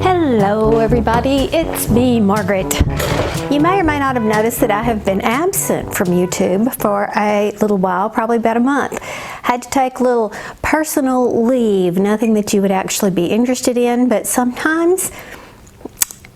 Hello everybody, it's me, Margaret. You may or may not have noticed that I have been absent from YouTube for a little while, probably about a month. Had to take a little personal leave, nothing that you would actually be interested in, but sometimes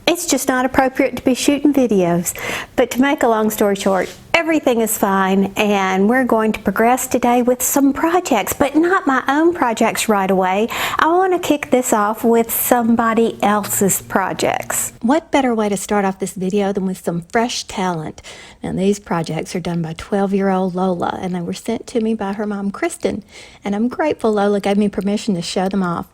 it's just not appropriate to be shooting videos. But to make a long story short, everything is fine and we're going to progress today with some projects, but not my own projects right away. I want to kick this off with somebody else's projects. What better way to start off this video than with some fresh talent? Now these projects are done by 12-year-old Lola and they were sent to me by her mom Kristen, and I'm grateful Lola gave me permission to show them off.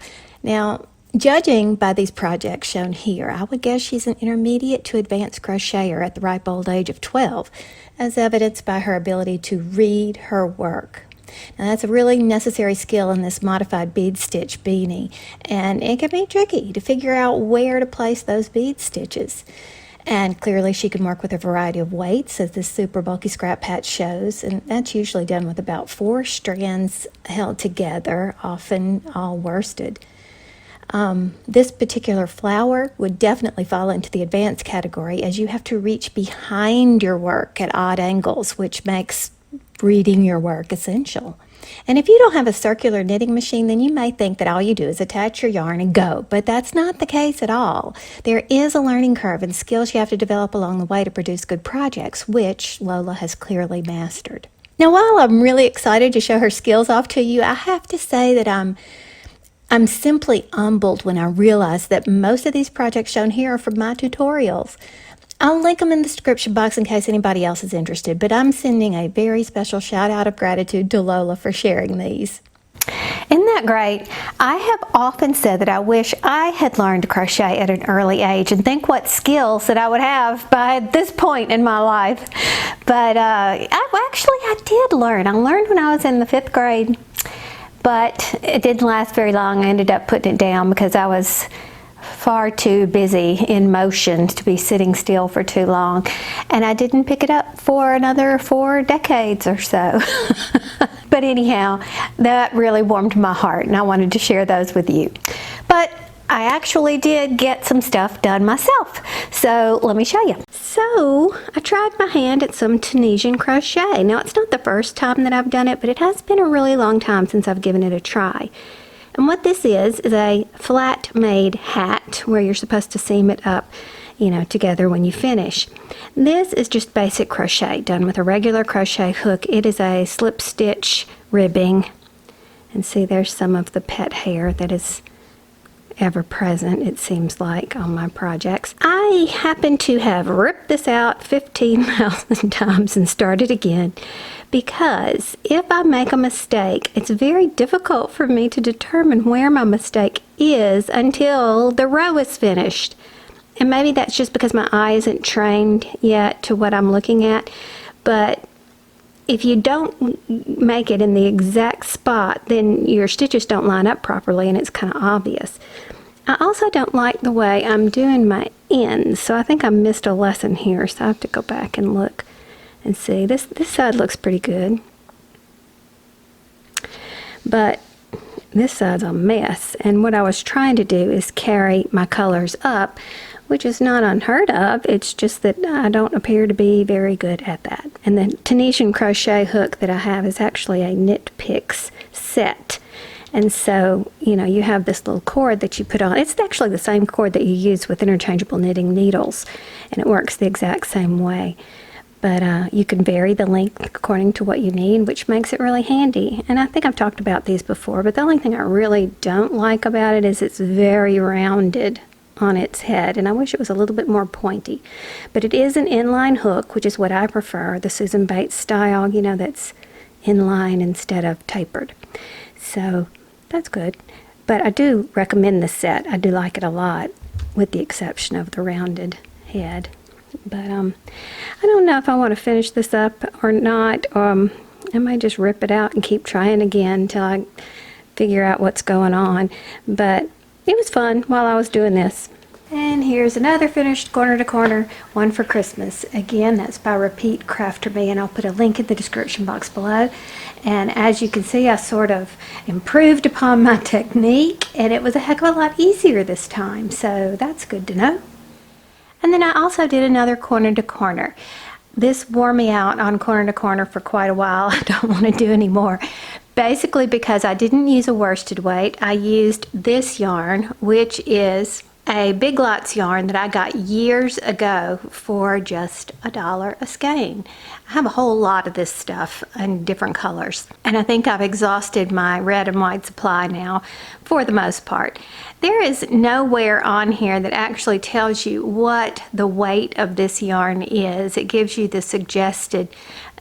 Now, judging by these projects shown here, I would guess she's an intermediate to advanced crocheter at the ripe old age of 12, as evidenced by her ability to read her work. Now that's a really necessary skill in this modified bead stitch beanie, and it can be tricky to figure out where to place those bead stitches. And clearly she can work with a variety of weights, as this super bulky scrap patch shows, and that's usually done with about 4 strands held together, often all worsted. This particular flower would definitely fall into the advanced category, as you have to reach behind your work at odd angles, which makes reading your work essential. And if you don't have a circular knitting machine, then you may think that all you do is attach your yarn and go, but that's not the case at all. There is a learning curve and skills you have to develop along the way to produce good projects, which Lola has clearly mastered. Now, while I'm really excited to show her skills off to you, I have to say that I'm simply humbled when I realize that most of these projects shown here are from my tutorials. I'll link them in the description box in case anybody else is interested, but I'm sending a very special shout out of gratitude to Lola for sharing these. Isn't that great? I have often said that I wish I had learned to crochet at an early age, and think what skills that I would have by this point in my life. But I did learn. I learned when I was in the 5th grade. But it didn't last very long. I ended up putting it down because I was far too busy in motion to be sitting still for too long. And I didn't pick it up for another 4 decades or so. But anyhow, that really warmed my heart and I wanted to share those with you. But I actually did get some stuff done myself. So let me show you. So I tried my hand at some Tunisian crochet. Now it's not the first time that I've done it, but it has been a really long time since I've given it a try. And what this is a flat made hat where you're supposed to seam it up, together when you finish. This is just basic crochet done with a regular crochet hook. It is a slip stitch ribbing. And see, there's some of the pet hair that is ever present, it seems like, on my projects. I happen to have ripped this out 15,000 times and started again, because if I make a mistake, it's very difficult for me to determine where my mistake is until the row is finished. And maybe that's just because my eye isn't trained yet to what I'm looking at, but if you don't make it in the exact spot, then your stitches don't line up properly and it's kind of obvious. I also don't like the way I'm doing my ends, so I think I missed a lesson here, so I have to go back and look and see. This side looks pretty good, but this side's a mess, and what I was trying to do is carry my colors up, which is not unheard of. It's just that I don't appear to be very good at that. And the Tunisian crochet hook that I have is actually a Knit Picks set. And so, you have this little cord that you put on. It's actually the same cord that you use with interchangeable knitting needles, and it works the exact same way. But you can vary the length according to what you need, which makes it really handy. And I think I've talked about these before, but the only thing I really don't like about it is it's very rounded on its head, and I wish it was a little bit more pointy. But it is an inline hook, which is what I prefer, the Susan Bates style, that's inline instead of tapered. So that's good. But I do recommend this set. I do like it a lot, with the exception of the rounded head. But I don't know if I want to finish this up or not. I might just rip it out and keep trying again until I figure out what's going on. But it was fun while I was doing this. And here's another finished corner to corner, one for Christmas. Again, that's by Repeat Crafter Me, and I'll put a link in the description box below. And as you can see, I sort of improved upon my technique, and it was a heck of a lot easier this time, so that's good to know. And then I also did another corner to corner. This wore me out on corner to corner for quite a while. I don't want to do any more. Basically because I didn't use a worsted weight, I used this yarn, which is a Big Lots yarn that I got years ago for just $1 a skein. I have a whole lot of this stuff in different colors, and I think I've exhausted my red and white supply now for the most part. There is nowhere on here that actually tells you what the weight of this yarn is. It gives you the suggested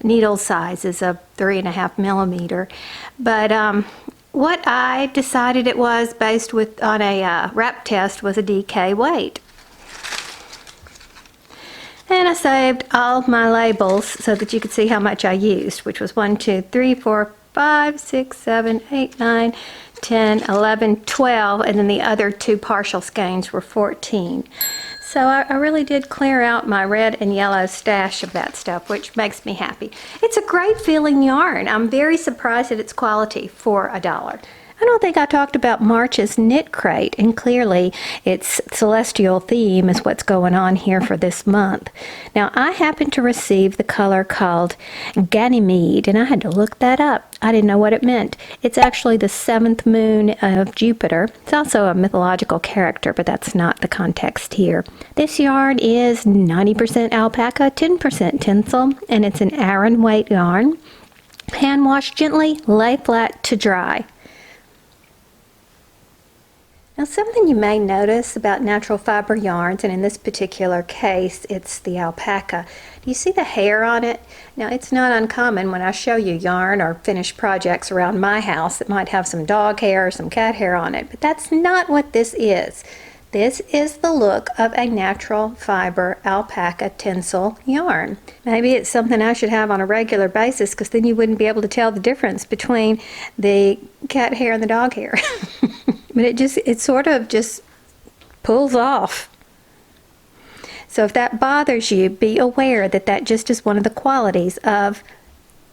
needle sizes of 3.5 millimeter, but what I decided it was based on a wrap test was a DK weight. And I saved all of my labels so that you could see how much I used, which was 1, 2, 3, 4, 5, 6, 7, 8, 9, 10, 11, 12, and then the other 2 partial skeins were 14. So I really did clear out my red and yellow stash of that stuff, which makes me happy. It's a great feeling yarn. I'm very surprised at its quality for $1. I don't think I talked about March's Knitcrate, and clearly its celestial theme is what's going on here for this month. Now, I happened to receive the color called Ganymede, and I had to look that up. I didn't know what it meant. It's actually the 7th moon of Jupiter. It's also a mythological character, but that's not the context here. This yarn is 90% alpaca, 10% tinsel, and it's an Aran weight yarn. Hand wash gently, lay flat to dry. Now, something you may notice about natural fiber yarns, and in this particular case, it's the alpaca. Do you see the hair on it? Now, it's not uncommon when I show you yarn or finished projects around my house that might have some dog hair or some cat hair on it, but that's not what this is. This is the look of a natural fiber alpaca tinsel yarn. Maybe it's something I should have on a regular basis, because then you wouldn't be able to tell the difference between the cat hair and the dog hair. But it sort of just pulls off. So if that bothers you, be aware that that just is one of the qualities of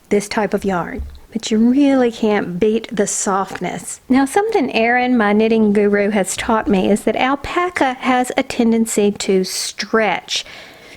this type of yarn. But you really can't beat the softness. Now, something Erin, my knitting guru, has taught me is that alpaca has a tendency to stretch.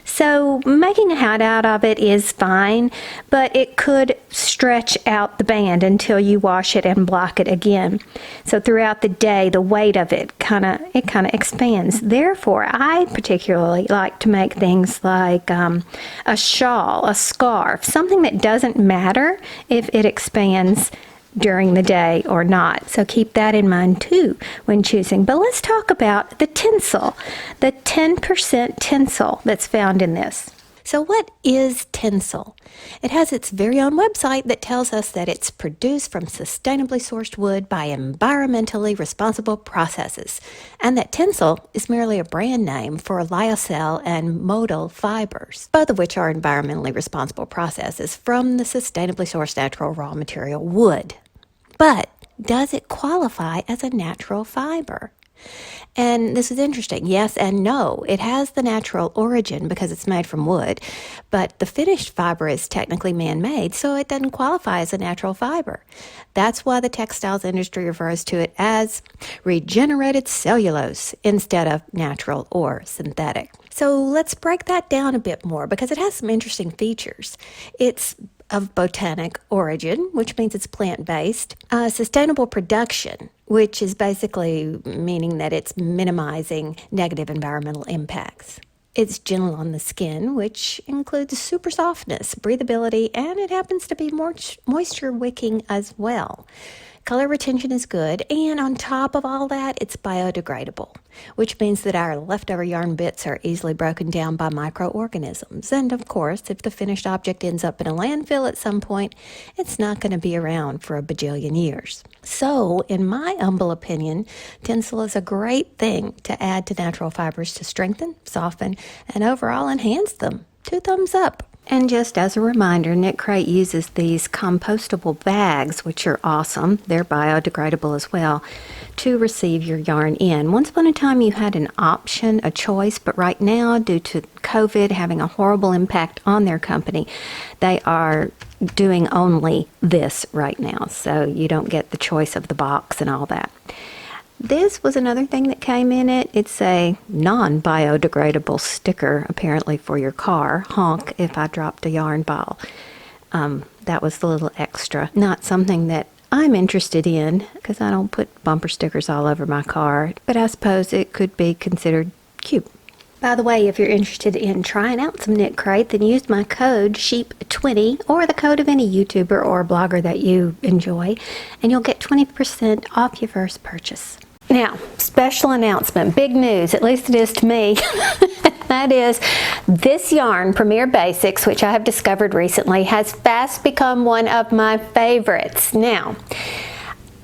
So making a hat out of it is fine, but it could stretch out the band until you wash it and block it again. So throughout the day, the weight of it kind of expands. Therefore, I particularly like to make things like a shawl, a scarf, something that doesn't matter if it expands during the day or not. So keep that in mind too when choosing. But let's talk about the tinsel, the 10% tinsel that's found in this. So what is tinsel? It has its very own website that tells us that it's produced from sustainably sourced wood by environmentally responsible processes, and that tinsel is merely a brand name for lyocell and modal fibers, both of which are environmentally responsible processes from the sustainably sourced natural raw material wood. But does it qualify as a natural fiber? And this is interesting. Yes and no. It has the natural origin because it's made from wood, but the finished fiber is technically man-made, so it doesn't qualify as a natural fiber. That's why the textiles industry refers to it as regenerated cellulose instead of natural or synthetic. So let's break that down a bit more because it has some interesting features. It's of botanic origin, which means it's plant-based. Sustainable production, which is basically meaning that it's minimizing negative environmental impacts. It's gentle on the skin, which includes super softness, breathability, and it happens to be moisture wicking as well. Color retention is good, and on top of all that, it's biodegradable, which means that our leftover yarn bits are easily broken down by microorganisms. And of course, if the finished object ends up in a landfill at some point, it's not going to be around for a bajillion years. So, in my humble opinion, tinsel is a great thing to add to natural fibers to strengthen, soften, and overall enhance them. 2 thumbs up. And just as a reminder, Knitcrate uses these compostable bags, which are awesome. They're biodegradable as well, to receive your yarn in. Once upon a time you had an option, a choice, but right now, due to COVID having a horrible impact on their company, they are doing only this right now. So you don't get the choice of the box and all that. This was another thing that came in it. It's a non-biodegradable sticker, apparently for your car. Honk if I dropped a yarn ball. That was the little extra. Not something that I'm interested in, because I don't put bumper stickers all over my car, but I suppose it could be considered cute. By the way, if you're interested in trying out some Knitcrate, then use my code SHEEP20 or the code of any YouTuber or blogger that you enjoy, and you'll get 20% off your first purchase. Now, special announcement, big news, at least it is to me. That is, this yarn, Premier Basics, which I have discovered recently, has fast become one of my favorites. Now,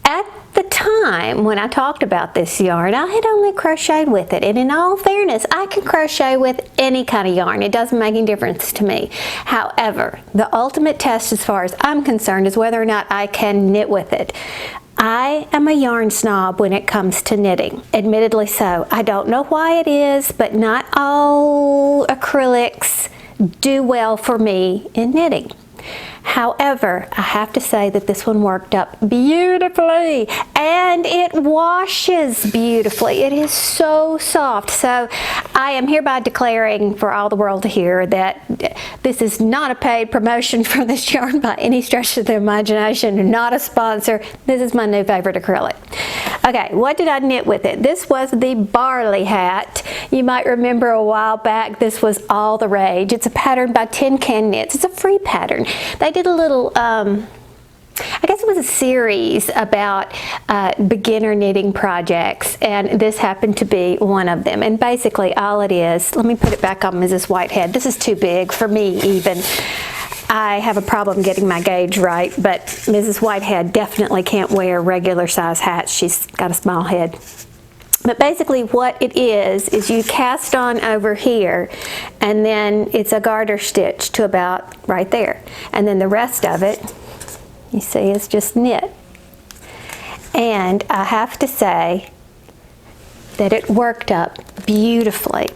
at the time when I talked about this yarn, I had only crocheted with it, and in all fairness, I can crochet with any kind of yarn. It doesn't make any difference to me. However, the ultimate test as far as I'm concerned is whether or not I can knit with it. I am a yarn snob when it comes to knitting, admittedly so. I don't know why it is, but not all acrylics do well for me in knitting. However, I have to say that this one worked up beautifully, and it washes beautifully. It is so soft. So I am hereby declaring for all the world to hear that this is not a paid promotion for this yarn by any stretch of the imagination, not a sponsor. This is my new favorite acrylic. Okay, what did I knit with it? This was the Barley Hat. You might remember a while back this was all the rage. It's a pattern by Tin Can Knits. It's a free pattern. They did a little, I guess it was a series about beginner knitting projects, and this happened to be one of them. And basically all it is, let me put it back on Mrs. Whitehead. This is too big for me even. I have a problem getting my gauge right, but Mrs. Whitehead definitely can't wear regular size hats. She's got a small head. But basically what it is you cast on over here, and then it's a garter stitch to about right there. And then the rest of it, you see, is just knit. And I have to say that it worked up beautifully.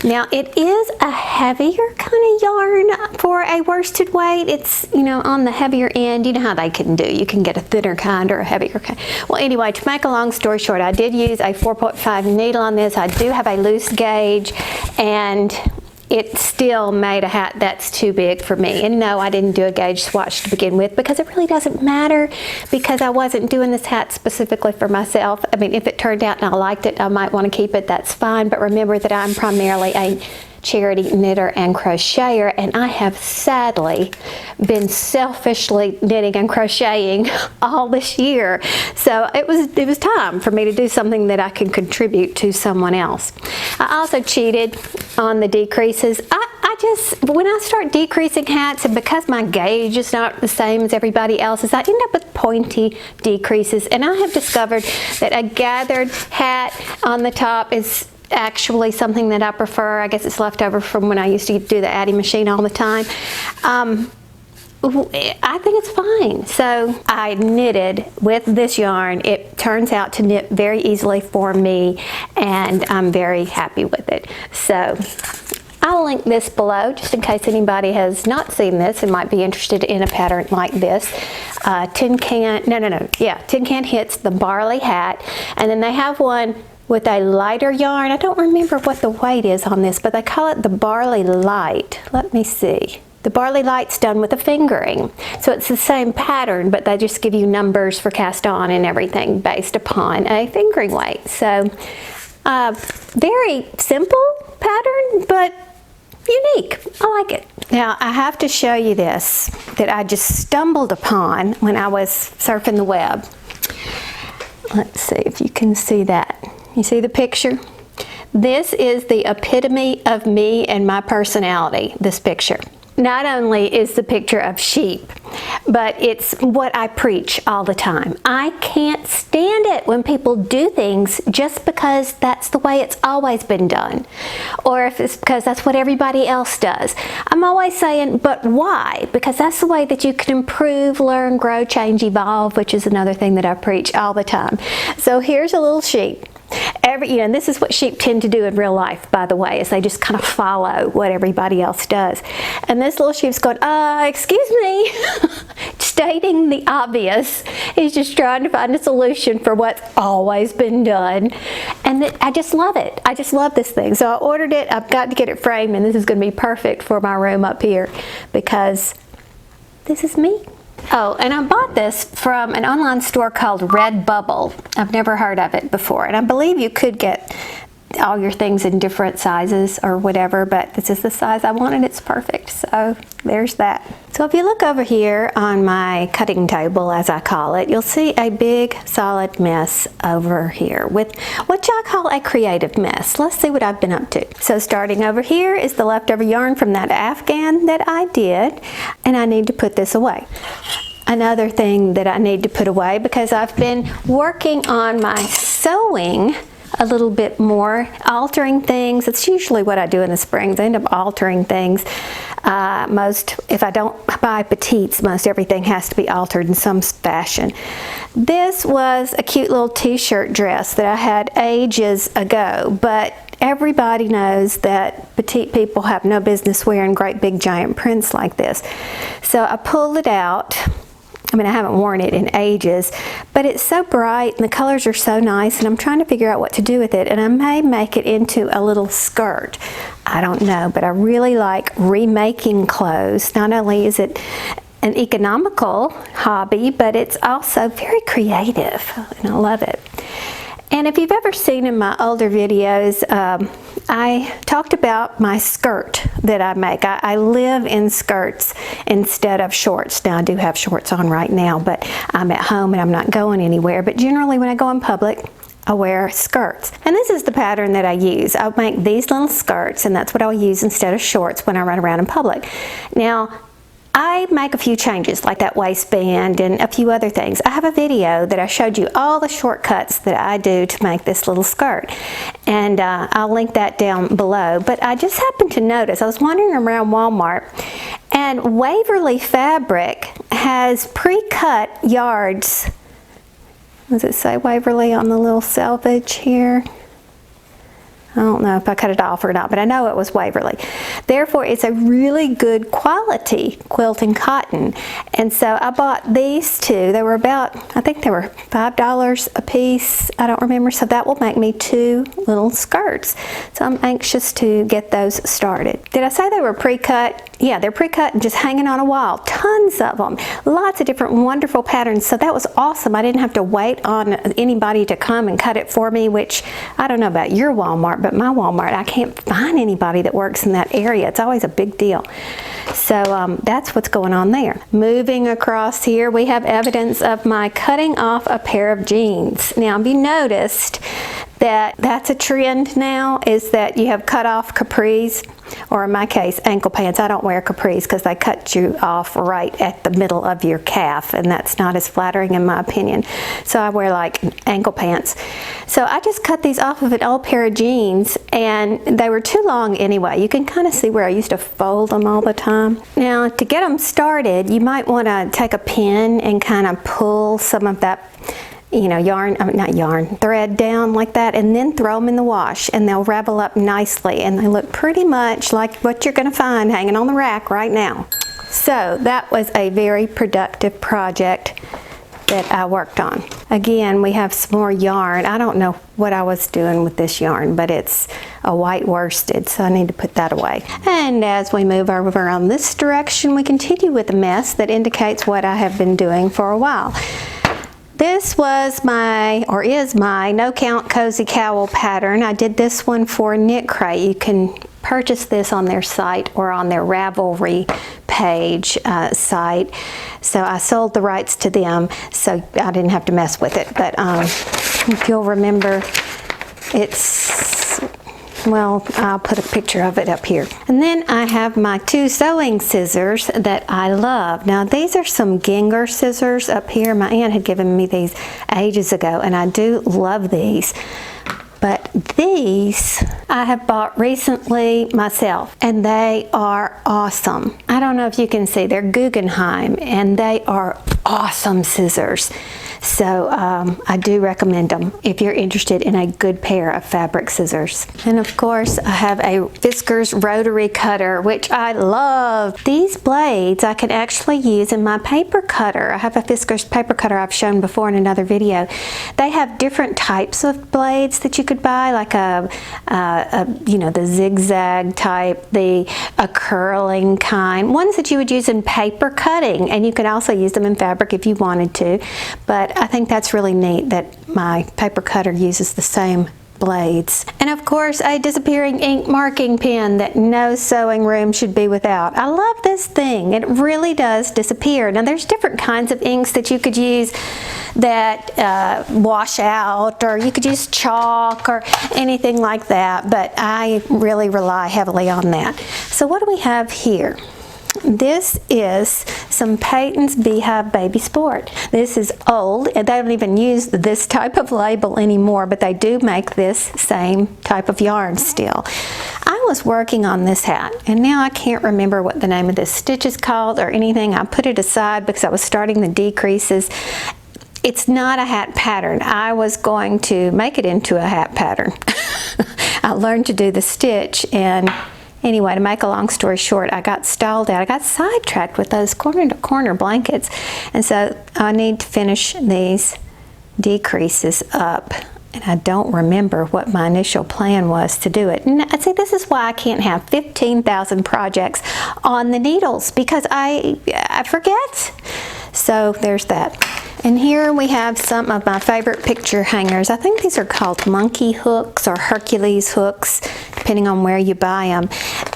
Now, it is a heavier kind of yarn for a worsted weight. It's, you know, on the heavier end. You know how they can do. You can get a thinner kind or a heavier kind. Well, anyway, to make a long story short, I did use a 4.5 needle on this. I do have a loose gauge, and it still made a hat that's too big for me. And no, I didn't do a gauge swatch to begin with, because it really doesn't matter, because I wasn't doing this hat specifically for myself. I mean, if it turned out and I liked it, I might want to keep it, that's fine. But remember that I'm primarily a charity knitter and crocheter, and I have sadly been selfishly knitting and crocheting all this year. So it was time for me to do something that I can contribute to someone else. I also cheated on the decreases. I just, when I start decreasing hats, and because my gauge is not the same as everybody else's, I end up with pointy decreases, and I have discovered that a gathered hat on the top is actually something that I prefer. I guess it's left over from when I used to do the Addy machine all the time. I think it's fine. So I knitted with this yarn. It turns out to knit very easily for me, and I'm very happy with it. So I'll link this below just in case anybody has not seen this and might be interested in a pattern like this. Tin Can Hits the Barley Hat, and then they have one with a lighter yarn. I don't remember what the weight is on this, but they call it the Barley Light. Let me see. The Barley Light's done with a fingering. So it's the same pattern, but they just give you numbers for cast on and everything based upon a fingering weight. So very simple pattern, but unique. I like it. Now I have to show you this that I just stumbled upon when I was surfing the web. Let's see if you can see that. You see the picture? This is the epitome of me and my personality, this picture. not only is the picture of sheep, but it's what I preach all the time. I can't stand it when people do things just because that's the way it's always been done, or if it's because that's what everybody else does. I'm always saying, but why? Because that's the way that you can improve, learn, grow, change, evolve, which is another thing that I preach all the time. So here's a little sheep. And this is what sheep tend to do in real life, by the way, is they just kind of follow what everybody else does. And this little sheep's going, excuse me, stating the obvious. He's just trying to find a solution for what's always been done. And I just love it. I just love this thing. So I ordered it. I've got to get it framed, and this is going to be perfect for my room up here because this is me. Oh, and I bought this from an online store called Redbubble. I've never heard of it before, and I believe you could get all your things in different sizes or whatever, but this is the size I wanted. It's perfect. So there's that. So if you look over here on my cutting table, as I call it, you'll see a big solid mess over here with what I call a creative mess. Let's see what I've been up to. So starting over here is the leftover yarn from that Afghan that I did, and I need to put this away. Another thing that I need to put away, because I've been working on my sewing a little bit more, altering things. It's usually what I do in the springs. I end up altering things. If I don't buy petites, most everything has to be altered in some fashion. This was a cute little t-shirt dress that I had ages ago, but everybody knows that petite people have no business wearing great big giant prints like this. So I pulled it out. I mean, I haven't worn it in ages, but it's so bright and the colors are so nice, and I'm trying to figure out what to do with it, and I may make it into a little skirt. I don't know, but I really like remaking clothes. Not only is it an economical hobby, but it's also very creative, and I love it. And if you've ever seen in my older videos, I talked about my skirt that I make. I live in skirts instead of shorts. Now I do have shorts on right now, but I'm at home and I'm not going anywhere. But generally when I go in public, I wear skirts. And this is the pattern that I use. I'll make these little skirts, and that's what I'll use instead of shorts when I run around in public. Now, I make a few changes, like that waistband and a few other things. I have a video that I showed you all the shortcuts that I do to make this little skirt, and I'll link that down below. But I just happened to notice, I was wandering around Walmart, and Waverly Fabric has pre-cut yards. Does it say Waverly on the little selvage here? I don't know if I cut it off or not, but I know it was Waverly. Therefore, it's a really good quality quilting cotton. And so I bought these two. They were about, I think they were $5 a piece. I don't remember. So that will make me 2 little skirts. So I'm anxious to get those started. Did I say they were pre-cut? Yeah, they're pre-cut and just hanging on a wall. Tons of them. Lots of different wonderful patterns. So that was awesome. I didn't have to wait on anybody to come and cut it for me, which I don't know about your Walmart, but my Walmart, I can't find anybody that works in that area. It's always a big deal. So that's what's going on there. Moving across here, we have evidence of my cutting off a pair of jeans. Now, have you noticed that that's a trend now, is that you have cut off capris, or in my case, ankle pants. I don't wear capris because they cut you off right at the middle of your calf, and that's not as flattering in my opinion. So I wear like ankle pants. So I just cut these off of an old pair of jeans, and they were too long anyway. You can kind of see where I used to fold them all the time. Now, to get them started, you might want to take a pin and kind of pull some of that, you know, thread down like that, and then throw them in the wash, and they'll ravel up nicely, and they look pretty much like what you're going to find hanging on the rack right now. So that was a very productive project that I worked on. Again, we have some more yarn. I don't know what I was doing with this yarn, but it's a white worsted, so I need to put that away. And as we move over on this direction, we continue with a mess that indicates what I have been doing for a while. This was my, or is my, no count cozy cowl pattern. I did this one for Knitcrate. You can purchase this on their site or on their Ravelry page site. So I sold the rights to them, so I didn't have to mess with it. But if you'll remember, it's Well, I'll put a picture of it up here. And then I have my 2 sewing scissors that I love. Now these are some Ginger scissors up here. My aunt had given me these ages ago, and I do love these. But these I have bought recently myself, and they are awesome. I don't know if you can see, they're Guggenheim, and they are awesome scissors. So I do recommend them if you're interested in a good pair of fabric scissors. And of course I have a Fiskars rotary cutter, which I love. These blades I can actually use in my paper cutter. I have a Fiskars paper cutter I've shown before in another video. They have different types of blades that you could buy, like you know, the zigzag type, a curling kind, ones that you would use in paper cutting, and you could also use them in fabric if you wanted to. But I think that's really neat that my paper cutter uses the same blades. And of course a disappearing ink marking pen that no sewing room should be without. I love this thing. It really does disappear. Now there's different kinds of inks that you could use that wash out, or you could use chalk or anything like that, but I really rely heavily on that. So what do we have here? This is some Peyton's Beehive Baby Sport. This is old, and they don't even use this type of label anymore, but they do make this same type of yarn still. I was working on this hat, and now I can't remember what the name of this stitch is called or anything. I put it aside because I was starting the decreases. It's not a hat pattern. I was going to make it into a hat pattern. I learned to do the stitch, and anyway, to make a long story short, I got stalled out. I got sidetracked with those corner-to-corner blankets. And so I need to finish these decreases up. And I don't remember what my initial plan was to do it. And see, this is why I can't have 15,000 projects on the needles, because I forget. So there's that. And here we have some of my favorite picture hangers. I think these are called monkey hooks or Hercules hooks, depending on where you buy them.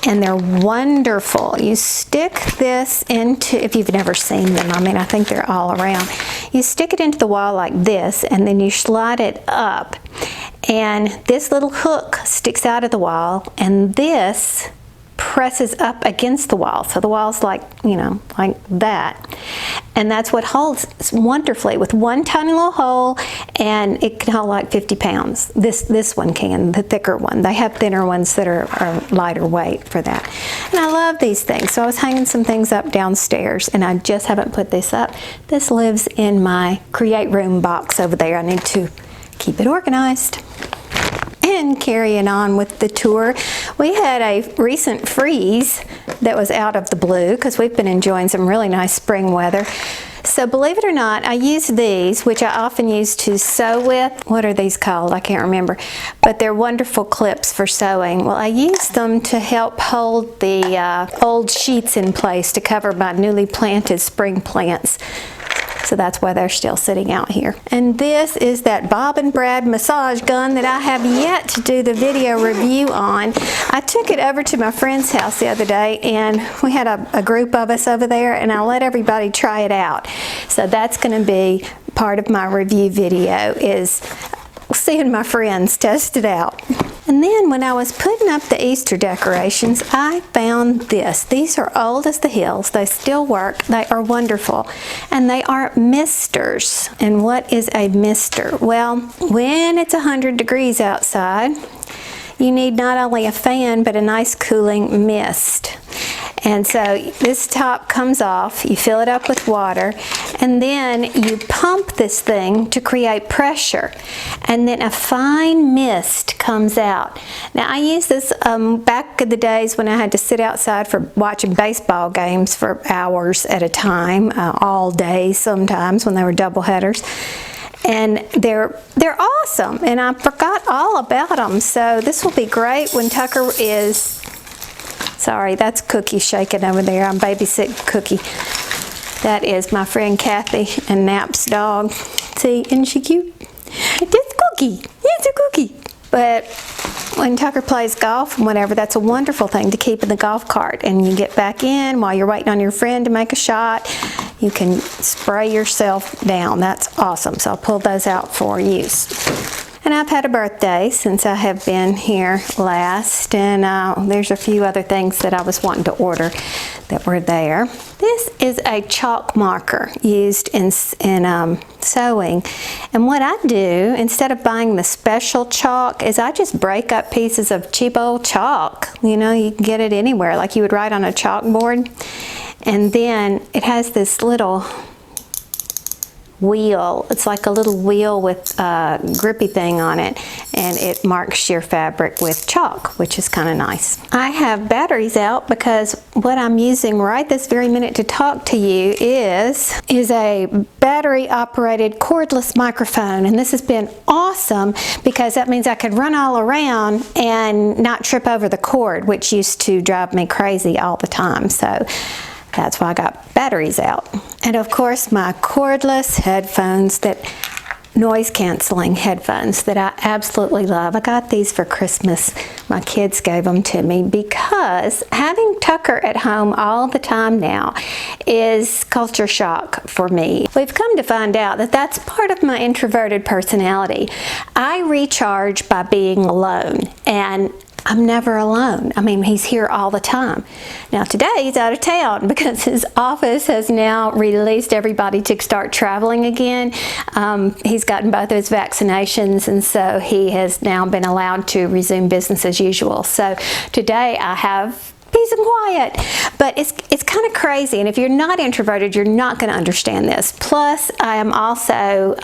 And they're wonderful. You stick this into, if you've never seen them, I mean, I think they're all around. You stick it into the wall like this, and then you slide it up. And this little hook sticks out of the wall, and this presses up against the wall. So the wall's like, you know, like that. And that's what holds wonderfully with one tiny little hole, and it can hold like 50 pounds. This one can, the thicker one. They have thinner ones that are lighter weight for that. And I love these things. So I was hanging some things up downstairs, and I just haven't put this up. This lives in my Create Room box over there. I need to keep it organized. And carrying on with the tour, we had a recent freeze that was out of the blue because we've been enjoying some really nice spring weather. So believe it or not, I use these, which I often use to sew with. What are these called? I can't remember. But they're wonderful clips for sewing. Well, I use them to help hold the old sheets in place to cover my newly planted spring plants. So that's why they're still sitting out here. And this is that Bob and Brad massage gun that I have yet to do the video review on. I took it over to my friend's house the other day, and we had a group of us over there, and I let everybody try it out. So that's going to be part of my review video, is seeing my friends test it out. And then when I was putting up the Easter decorations, I found this. These are old as the hills. They still work. They are wonderful. And they are misters. And what is a mister? Well, when it's 100 degrees outside, you need not only a fan, but a nice cooling mist. And so this top comes off, you fill it up with water, and then you pump this thing to create pressure, and then a fine mist comes out. Now I used this back in the days when I had to sit outside for watching baseball games for hours at a time, all day sometimes when they were double headers. And they're awesome, and I forgot all about them. So this will be great when Tucker is, sorry, that's Cookie shaking over there. I'm babysitting Cookie. That is my friend Kathy and Nap's dog. See, isn't she cute? It's Cookie. It's a Cookie. But when Tucker plays golf and whatever, that's a wonderful thing to keep in the golf cart. And you get back in while you're waiting on your friend to make a shot. You can spray yourself down. That's awesome. So I'll pull those out for use. And I've had a birthday since I have been here last, and there's a few other things that I was wanting to order that were there. This is a chalk marker used in sewing, and what I do instead of buying the special chalk is I just break up pieces of cheap old chalk. You know, you can get it anywhere, like you would write on a chalkboard, and then it has this little wheel. It's like a little wheel with a grippy thing on it, and it marks your fabric with chalk, which is kind of nice. I have batteries out because what I'm using right this very minute to talk to you is a battery operated cordless microphone, and this has been awesome because that means I could run all around and not trip over the cord, which used to drive me crazy all the time. So that's why I got batteries out. And of course my cordless headphones, that noise canceling headphones that I absolutely love. I got these for Christmas. My kids gave them to me because having Tucker at home all the time now is culture shock for me. We've come to find out that that's part of my introverted personality. I recharge by being alone, and I'm never alone. I mean, he's here all the time. Now today he's out of town because his office has now released everybody to start traveling again. He's gotten both of his vaccinations, and so he has now been allowed to resume business as usual. So today I have peace and quiet, but it's kind of crazy, and if you're not introverted, you're not going to understand this. Plus, I am also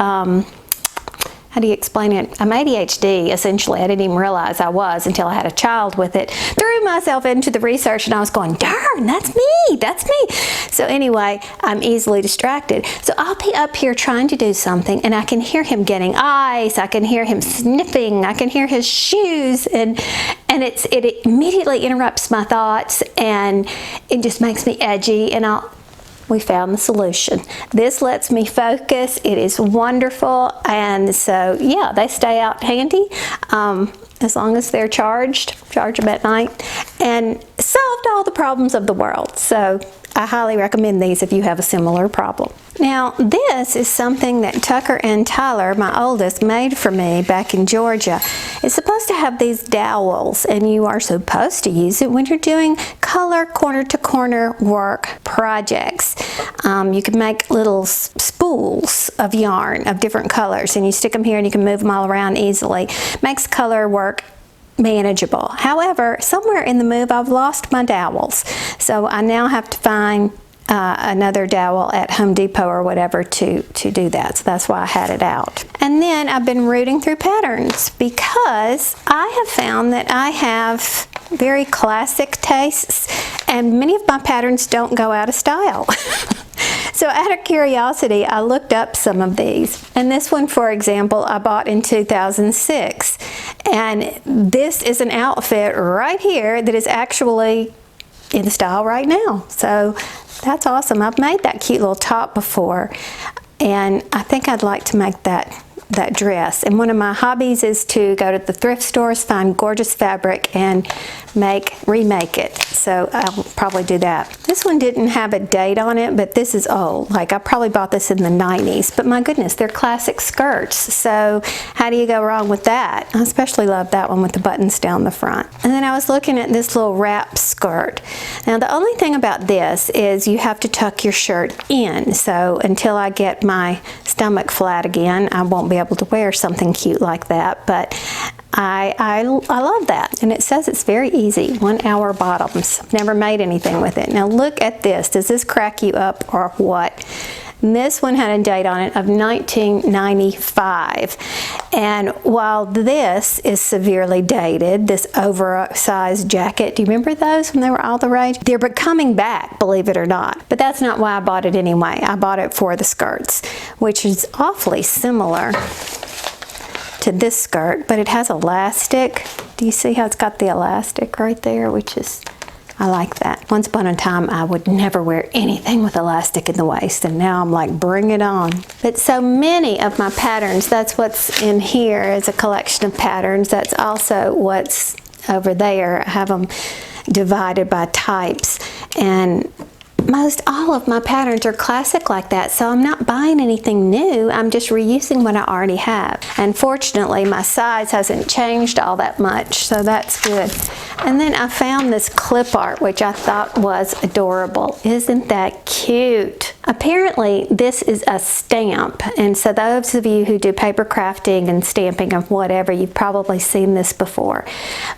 how do you explain it? I'm ADHD, essentially. I didn't even realize I was until I had a child with it. Threw myself into the research, and I was going, darn, that's me, that's me. So anyway, I'm easily distracted. So I'll be up here trying to do something, and I can hear him getting ice, I can hear him sniffing, I can hear his shoes, and it immediately interrupts my thoughts, and it just makes me edgy, and we found the solution. This lets me focus. It is wonderful, and so yeah, they stay out handy as long as they're charged. Charge them at night, and solved all the problems of the world. So I highly recommend these if you have a similar problem. Now this is something that Tucker and Tyler, my oldest, made for me back in Georgia. It's supposed to have these dowels, and you are supposed to use it when you're doing color corner to corner work projects. You can make little spools of yarn of different colors, and you stick them here and you can move them all around easily. Makes color work manageable. However, somewhere in the move I've lost my dowels, so I now have to find another dowel at Home Depot or whatever to do that. So that's why I had it out. And then I've been rooting through patterns because I have found that I have very classic tastes, and many of my patterns don't go out of style. So out of curiosity, I looked up some of these. And this one, for example, I bought in 2006. And this is an outfit right here that is actually in style right now. So that's awesome. I've made that cute little top before, and I think I'd like to make that dress. And one of my hobbies is to go to the thrift stores, find gorgeous fabric, and remake it. So I'll probably do that. This one didn't have a date on it, but this is old. Like, I probably bought this in the 90s, but my goodness, they're classic skirts. So how do you go wrong with that? I especially love that one with the buttons down the front. And then I was looking at this little wrap skirt. Now the only thing about this is you have to tuck your shirt in. So until I get my stomach flat again, I won't be able to wear something cute like that. But I love that, and it says it's very easy. 1 hour bottoms. Never made anything with it. Now look at this. Does this crack you up or what? And this one had a date on it of 1995, and while this is severely dated, this oversized jacket, do you remember those when they were all the rage? They're coming back, believe it or not, but that's not why I bought it anyway. I bought it for the skirts, which is awfully similar to this skirt, but it has elastic. Do you see how it's got the elastic right there, which is, I like that. Once upon a time, I would never wear anything with elastic in the waist, and now I'm like, bring it on. But so many of my patterns, that's what's in here, is a collection of patterns. That's also what's over there. I have them divided by types, and most all of my patterns are classic like that, so I'm not buying anything new. I'm just reusing what I already have. And fortunately, my size hasn't changed all that much, so that's good. And then I found this clip art, which I thought was adorable. Isn't that cute? Apparently, this is a stamp, and so those of you who do paper crafting and stamping of whatever, you've probably seen this before.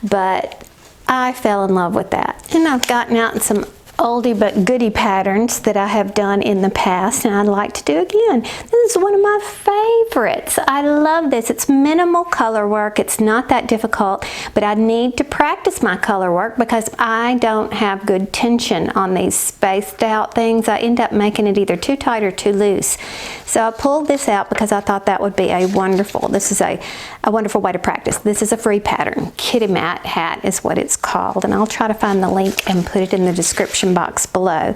But I fell in love with that. And I've gotten out some oldie but goodie patterns that I have done in the past, and I'd like to do again. This is one of my favorites. I love this. It's minimal color work. It's not that difficult, but I need to practice my color work because I don't have good tension on these spaced out things. I end up making it either too tight or too loose. So I pulled this out because I thought that would be a wonderful, this is a wonderful way to practice. This is a free pattern. Kitty Mat Hat is what it's called, and I'll try to find the link and put it in the description box below.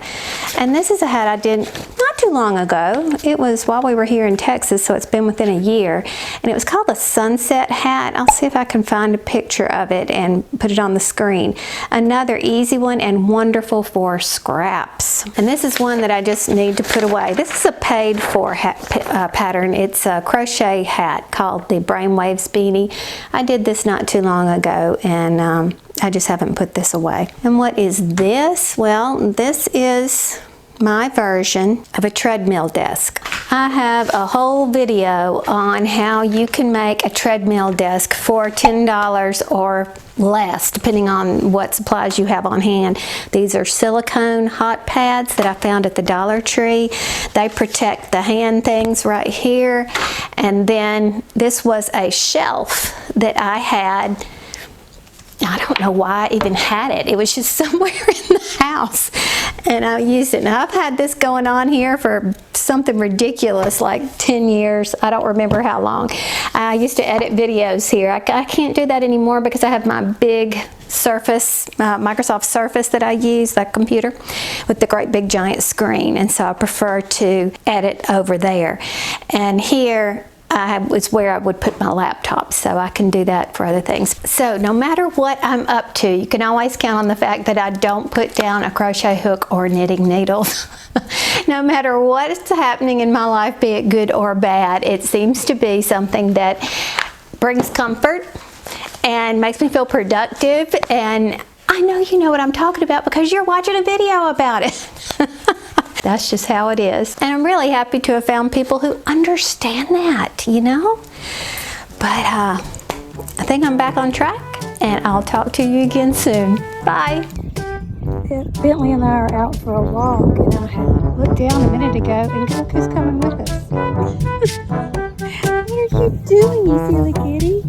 And this is a hat I did not too long ago. It was while we were here in Texas, so it's been within a year, and it was called a sunset hat. I'll see if I can find a picture of it and put it on the screen. Another easy one and wonderful for scraps. And this is one that I just need to put away. This is a paid for hat, pattern. It's a crochet hat called the Brainwaves Beanie. I did this not too long ago, and I just haven't put this away. And what is this? Well, this is my version of a treadmill desk. I have a whole video on how you can make a treadmill desk for $10 or less, depending on what supplies you have on hand. These are silicone hot pads that I found at the Dollar Tree. They protect the hand things right here. And then this was a shelf that I had. I don't know why I even had it. It was just somewhere in the house, and I used it. Now I've had this going on here for something ridiculous like 10 years. I don't remember how long. I used to edit videos here. I can't do that anymore because I have my big Surface, Microsoft Surface that I use, that computer, with the great big giant screen, and so I prefer to edit over there. And here, it's where I would put my laptop, so I can do that for other things. So no matter what I'm up to, you can always count on the fact that I don't put down a crochet hook or knitting needles. No matter what's happening in my life, be it good or bad, it seems to be something that brings comfort and makes me feel productive, and I know you know what I'm talking about because you're watching a video about it. That's just how it is. And I'm really happy to have found people who understand that, you know? But I think I'm back on track, and I'll talk to you again soon. Bye. Bentley and I are out for a walk, and I had looked down a minute ago, and look who's coming with us. What are you doing, you silly kitty?